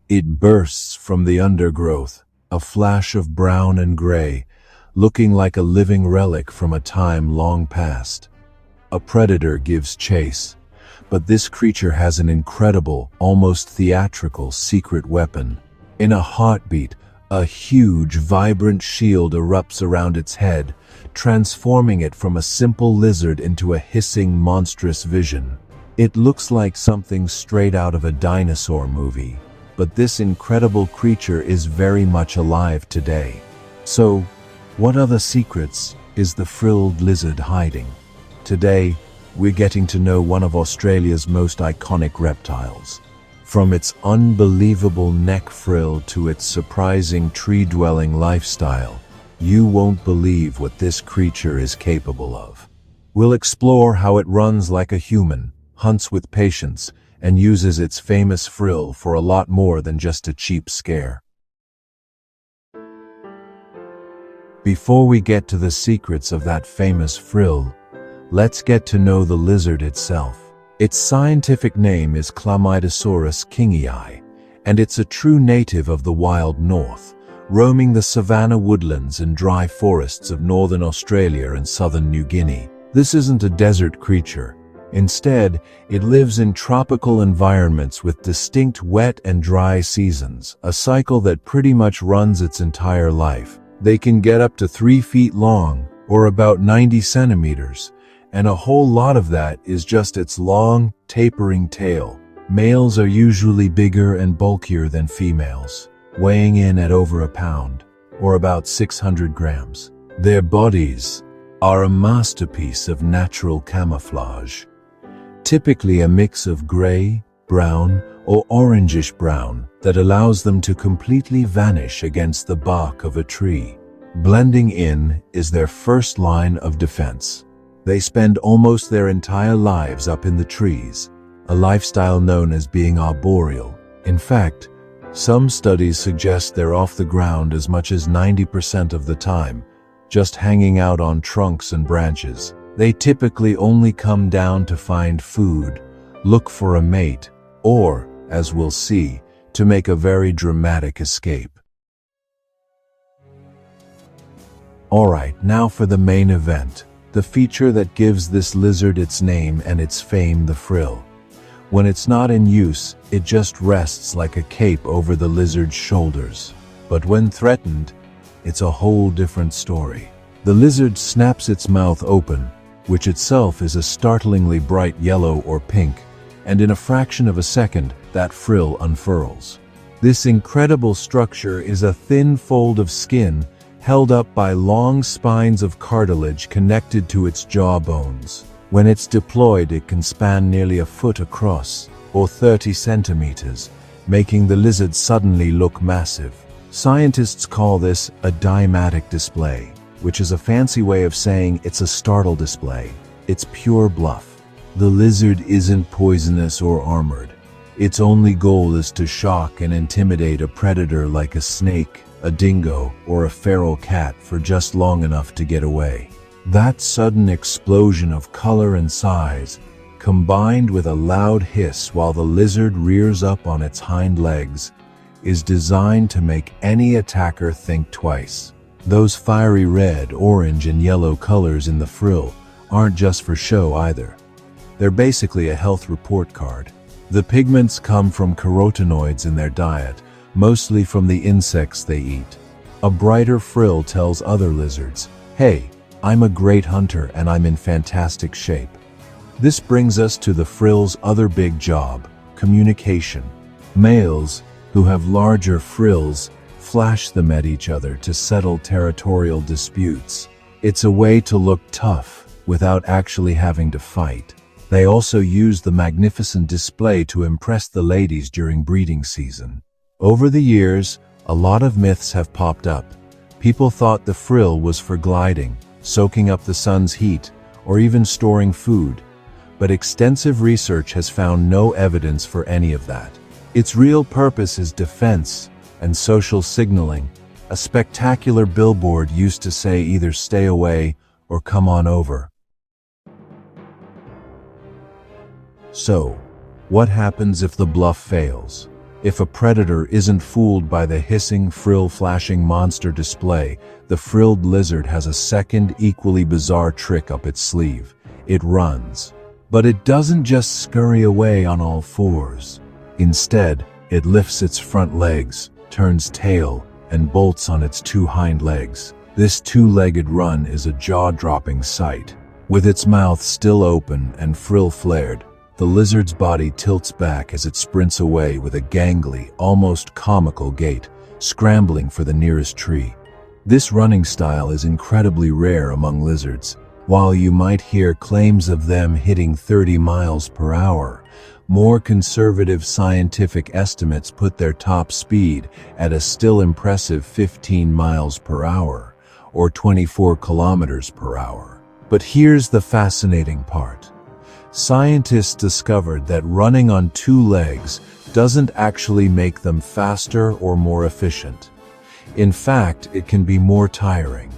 It bursts from the undergrowth, a flash of brown and gray, looking like a living relic from a time long past. A predator gives chase, but this creature has an incredible, almost theatrical secret weapon. In a heartbeat, a huge, vibrant shield erupts around its head, transforming it from a simple lizard into a hissing, monstrous vision. It looks like something straight out of a dinosaur movie, but this incredible creature is very much alive today. So, what other secrets is the frilled lizard hiding? Today, we're getting to know one of Australia's most iconic reptiles. From its unbelievable neck frill to its surprising tree-dwelling lifestyle, you won't believe what this creature is capable of. We'll explore how it runs like a human, hunts with patience, and uses its famous frill for a lot more than just a cheap scare. Before we get to the secrets of that famous frill, let's get to know the lizard itself. Its scientific name is Chlamydosaurus kingii, and it's a true native of the wild north, roaming the savanna woodlands and dry forests of northern Australia and southern New Guinea. This isn't a desert creature. Instead, it lives in tropical environments with distinct wet and dry seasons, a cycle that pretty much runs its entire life. They can get up to 3 feet long, or about 90 centimeters, and a whole lot of that is just its long, tapering tail. Males are usually bigger and bulkier than females, weighing in at over a pound, or about 600 grams. Their bodies are a masterpiece of natural camouflage, typically a mix of gray, brown, or orangish-brown that allows them to completely vanish against the bark of a tree. Blending in is their first line of defense. They spend almost their entire lives up in the trees, a lifestyle known as being arboreal. In fact, some studies suggest they're off the ground as much as 90% of the time, just hanging out on trunks and branches. They typically only come down to find food, look for a mate, or, as we'll see, to make a very dramatic escape. Alright, now for the main event. The feature that gives this lizard its name and its fame, the frill. When it's not in use, it just rests like a cape over the lizard's shoulders. But when threatened, it's a whole different story. The lizard snaps its mouth open, which itself is a startlingly bright yellow or pink, and in a fraction of a second, that frill unfurls. This incredible structure is a thin fold of skin held up by long spines of cartilage connected to its jaw bones. When it's deployed, it can span nearly a foot across, or 30 centimeters, making the lizard suddenly look massive. Scientists call this a dymatic display, which is a fancy way of saying it's a startle display. It's pure bluff. The lizard isn't poisonous or armored. Its only goal is to shock and intimidate a predator like a snake, a dingo, or a feral cat for just long enough to get away. That sudden explosion of color and size, combined with a loud hiss while the lizard rears up on its hind legs, is designed to make any attacker think twice. Those fiery red, orange, and yellow colors in the frill aren't just for show either. They're basically a health report card. The pigments come from carotenoids in their diet, mostly from the insects they eat. A brighter frill tells other lizards, "Hey, I'm a great hunter and I'm in fantastic shape." This brings us to the frill's other big job, communication. Males, who have larger frills, flash them at each other to settle territorial disputes. It's a way to look tough without actually having to fight. They also use the magnificent display to impress the ladies during breeding season. Over the years, a lot of myths have popped up. People thought the frill was for gliding, soaking up the sun's heat, or even storing food. But extensive research has found no evidence for any of that. Its real purpose is defense and social signaling. A spectacular billboard used to say either "stay away" or "come on over." So, what happens if the bluff fails? If a predator isn't fooled by the hissing, frill-flashing monster display, the frilled lizard has a second, equally bizarre trick up its sleeve. It runs. But it doesn't just scurry away on all fours. Instead, it lifts its front legs, turns tail, and bolts on its two hind legs. This two-legged run is a jaw-dropping sight. With its mouth still open and frill flared, the lizard's body tilts back as it sprints away with a gangly, almost comical gait, scrambling for the nearest tree. This running style is incredibly rare among lizards. While you might hear claims of them hitting 30 miles per hour, more conservative scientific estimates put their top speed at a still impressive 15 miles per hour, or 24 kilometers per hour. But here's the fascinating part. Scientists discovered that running on two legs doesn't actually make them faster or more efficient. In fact, it can be more tiring.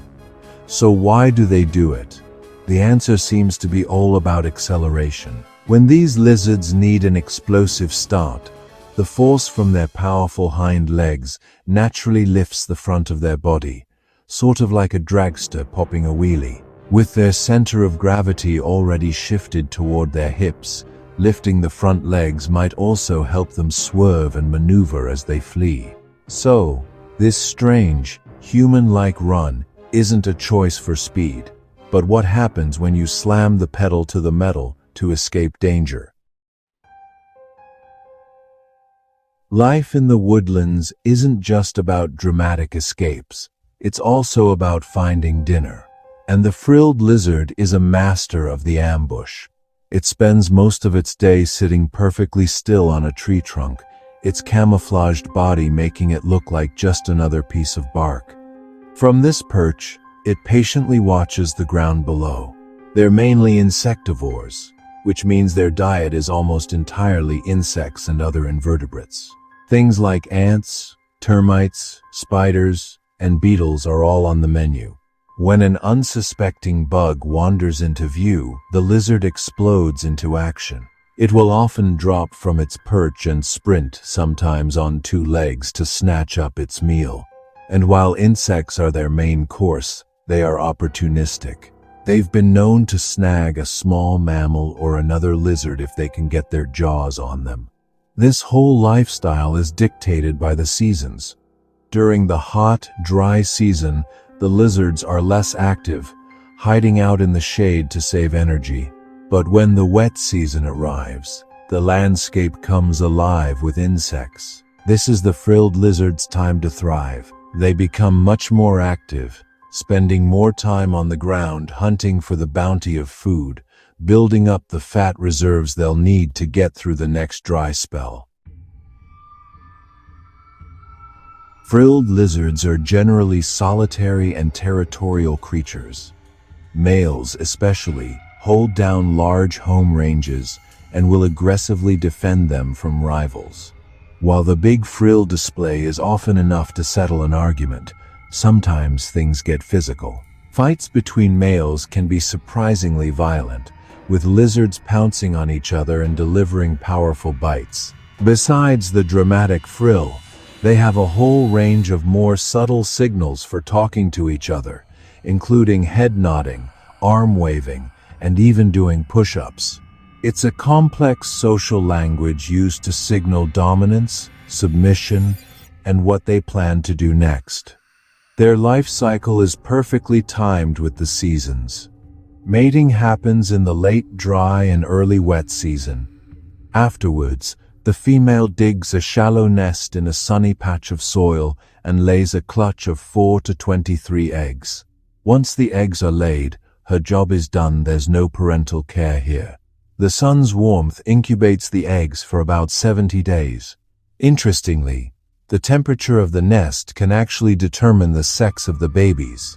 So why do they do it? The answer seems to be all about acceleration. When these lizards need an explosive start, the force from their powerful hind legs naturally lifts the front of their body, sort of like a dragster popping a wheelie. With their center of gravity already shifted toward their hips, lifting the front legs might also help them swerve and maneuver as they flee. So, this strange, human-like run isn't a choice for speed, but what happens when you slam the pedal to the metal to escape danger. Life in the woodlands isn't just about dramatic escapes. It's also about finding dinner. And the frilled lizard is a master of the ambush. It spends most of its day sitting perfectly still on a tree trunk, its camouflaged body making it look like just another piece of bark. From this perch, it patiently watches the ground below. They're mainly insectivores, which means their diet is almost entirely insects and other invertebrates. Things like ants, termites, spiders, and beetles are all on the menu. When an unsuspecting bug wanders into view, the lizard explodes into action. It will often drop from its perch and sprint, sometimes on two legs, to snatch up its meal. And while insects are their main course, they are opportunistic. They've been known to snag a small mammal or another lizard if they can get their jaws on them. This whole lifestyle is dictated by the seasons. During the hot, dry season, the lizards are less active, hiding out in the shade to save energy. But when the wet season arrives, the landscape comes alive with insects. This is the frilled lizard's time to thrive. They become much more active, spending more time on the ground hunting for the bounty of food, building up the fat reserves they'll need to get through the next dry spell. Frilled lizards are generally solitary and territorial creatures. Males, especially, hold down large home ranges and will aggressively defend them from rivals. While the big frill display is often enough to settle an argument, sometimes things get physical. Fights between males can be surprisingly violent, with lizards pouncing on each other and delivering powerful bites. Besides the dramatic frill, they have a whole range of more subtle signals for talking to each other, including head nodding, arm waving, and even doing push-ups. It's a complex social language used to signal dominance, submission, and what they plan to do next. Their life cycle is perfectly timed with the seasons. Mating happens in the late dry and early wet season. Afterwards, the female digs a shallow nest in a sunny patch of soil and lays a clutch of 4 to 23 eggs. Once the eggs are laid, her job is done. There's no parental care here. The sun's warmth incubates the eggs for about 70 days. Interestingly, the temperature of the nest can actually determine the sex of the babies.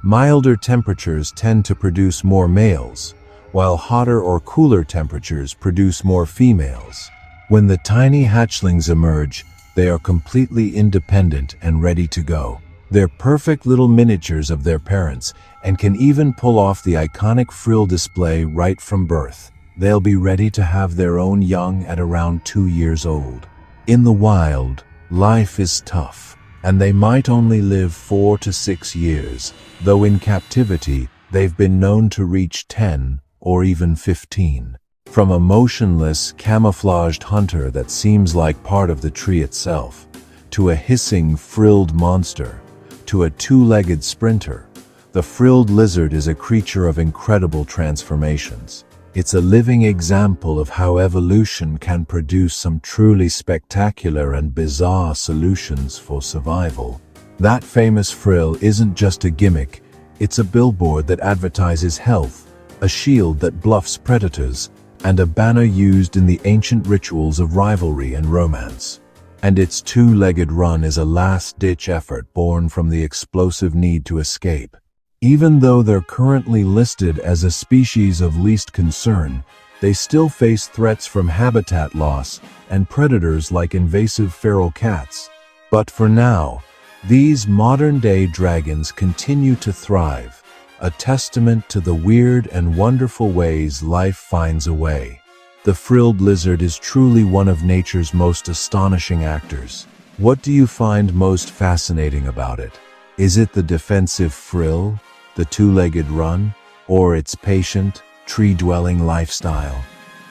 Milder temperatures tend to produce more males, while hotter or cooler temperatures produce more females. When the tiny hatchlings emerge, they are completely independent and ready to go. They're perfect little miniatures of their parents and can even pull off the iconic frill display right from birth. They'll be ready to have their own young at around 2 years old. In the wild, life is tough, and they might only live 4 to 6 years, though in captivity, they've been known to reach 10 or even 15. From a motionless, camouflaged hunter that seems like part of the tree itself, to a hissing, frilled monster, to a two-legged sprinter, the frilled lizard is a creature of incredible transformations. It's a living example of how evolution can produce some truly spectacular and bizarre solutions for survival. That famous frill isn't just a gimmick, it's a billboard that advertises health, a shield that bluffs predators, and a banner used in the ancient rituals of rivalry and romance. And its two-legged run is a last-ditch effort born from the explosive need to escape. Even though they're currently listed as a species of least concern, they still face threats from habitat loss and predators like invasive feral cats. But for now, these modern-day dragons continue to thrive, a testament to the weird and wonderful ways life finds a way. The frilled lizard is truly one of nature's most astonishing actors. What do you find most fascinating about it? Is it the defensive frill, the two-legged run, or its patient, tree-dwelling lifestyle?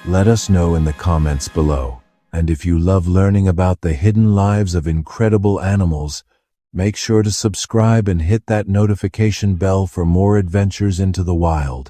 Let us know in the comments below. And if you love learning about the hidden lives of incredible animals, make sure to subscribe and hit that notification bell for more adventures into the wild.